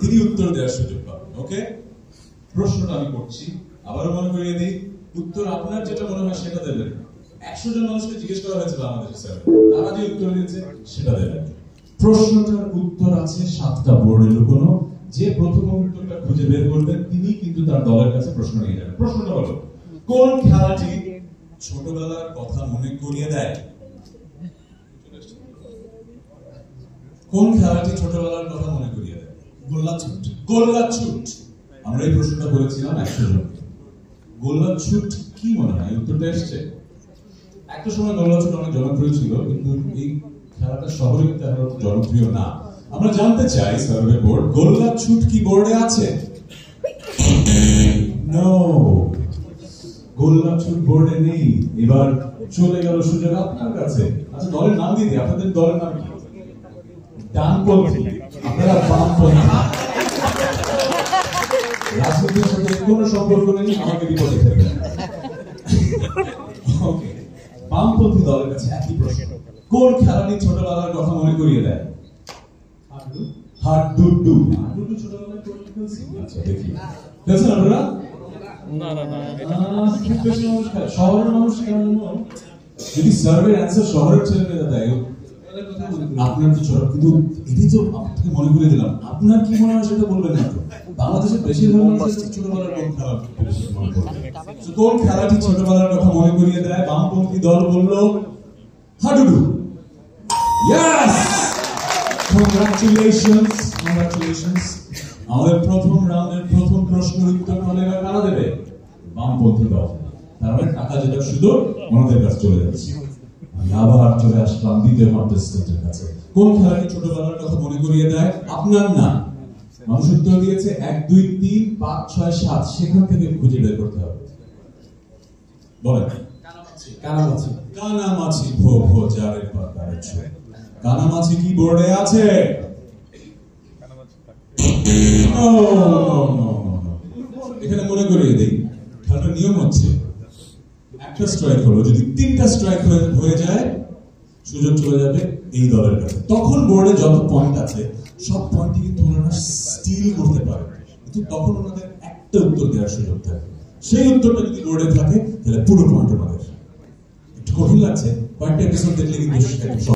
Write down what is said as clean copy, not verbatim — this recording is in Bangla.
তিনি উত্তর দেওয়ার সুযোগ পাবেন। ওকে, প্রশ্নটা আমি করছি, আবারও মনে করিয়ে দিই, উত্তর আপনার যেটা মনে হয় সেটা দেবেন। 100 জন মানুষকে জিজ্ঞেস করা হয়েছিল আমাদের স্যার, তারা যে উত্তর দিয়েছে সেটা দেবেন। প্রশ্নটার উত্তর আছে 7টা বোর্ডে লুকোনো। যে প্রথম উত্তরটা খুঁজে বের করবেন তিনি কিন্তু তার দলের কাছে প্রশ্ন নিয়ে যাবেন। প্রশ্নটা হলো, কোন খেলাটি ছোটবেলার কথা মনে করিয়ে দেয়? কোন খেলাটি ছোটবেলার কথা মনে করিয়ে দেয়? গোল্লাছুট। গোল্লাছুট। আমরা এই প্রশ্নটা করেছিলাম 100 জনকে। গোল্লাছুট কি মনে হয় উত্তরটা এসছে? একটা সময় গোল্লাছুট অনেক জনপ্রিয় ছিল, কিন্তু এই খেলাটা শহরে তেমন জনপ্রিয় না। আমরা জানতে চাই সার্ভে বোর্ড, গোল্লাছুট কি বোর্ডে আছে? নো, গোল্লাছুট বোর্ডে নেই। এবার চলে গেল সুযোগ আপনার কাছে। আচ্ছা, দলের নাম দিতে, আপনাদের দলের নাম কি? ডানপন্থী। আপনারা বামপন্থী। রাজনীতির সাথে কোনো সম্পর্ক নেই, আমাকে বিপদে ফেলবেন। ওকে, বামপন্থী দলের কাছে একই প্রশ্ন, কোন খেলাটি ছোটবেলার কথা মনে করিয়ে দেয়? হাডুডু। হাডুডু ছোটবেলায় খেলছি। আচ্ছা, দেখি খেলছেন আপনারা? না না না, শহরের মানুষ কেন? যদি সার্ভে অ্যান্সার শহরের ছেলেমেয়েরা দেয়, আপনার তো ছোট, কিন্তু এটি তো আপনাকে মনে করে দিলাম। আপনার কি মনে হয় সেটা বলবেন না তো। বাংলাদেশের বেশিরভাগ মানুষ ছোটবেলার কোন খেলা মনে করবে? কোন খেলাটি ছোটবেলার কথা মনে করিয়ে দেয়? বামপন্থী দল বললো হাডুডু। Yes, congratulations, congratulations. আমাদের প্রথম রাউন্ডের প্রথম প্রশ্নের উত্তর হলে কারা দেবে? বামপন্থী দল। তার মানে টাকা যেটা শুধু ওনাদের কাছে চলে যাচ্ছে। আমি আবার চলে আসলাম দ্বিতীয় কন্টেস্টেন্টের কাছে। কোন খেলাটি ছোটবেলার কথা মনে করিয়ে দেয়? আপনার না। মানুষ উত্তর দিয়েছে 1 2 3 5 6 7, সেখান থেকে খুঁজে বের করতে হবে। বলেন। কানামাছি। কানামাছি। ভো ভো যারে পাতারে ছুঁয়ে। কানামাছি কি বোর্ডে আছে? এখানে মনে করিয়ে দেই, খেলাটার নিয়ম হচ্ছে একটা স্ট্রাইক হলো, যদি 3টা স্ট্রাইক হয়ে যায় সুযোগ চলে যাবে এই দলের কাছে। তখন বোর্ডে যত পয়েন্ট আছে সব পয়েন্টই কিন্তু ওনারা স্টিল করতে পারে, কিন্তু তখন ওনাদের একটা উত্তর দেওয়ার সুযোগ থাকে। সেই উত্তরটা যদি বোর্ডে থাকে তাহলে পুরো পয়েন্ট ওনাদের। একটু কঠিন লাগছে, কয়েকটা এপিসোড দেখলে কিন্তু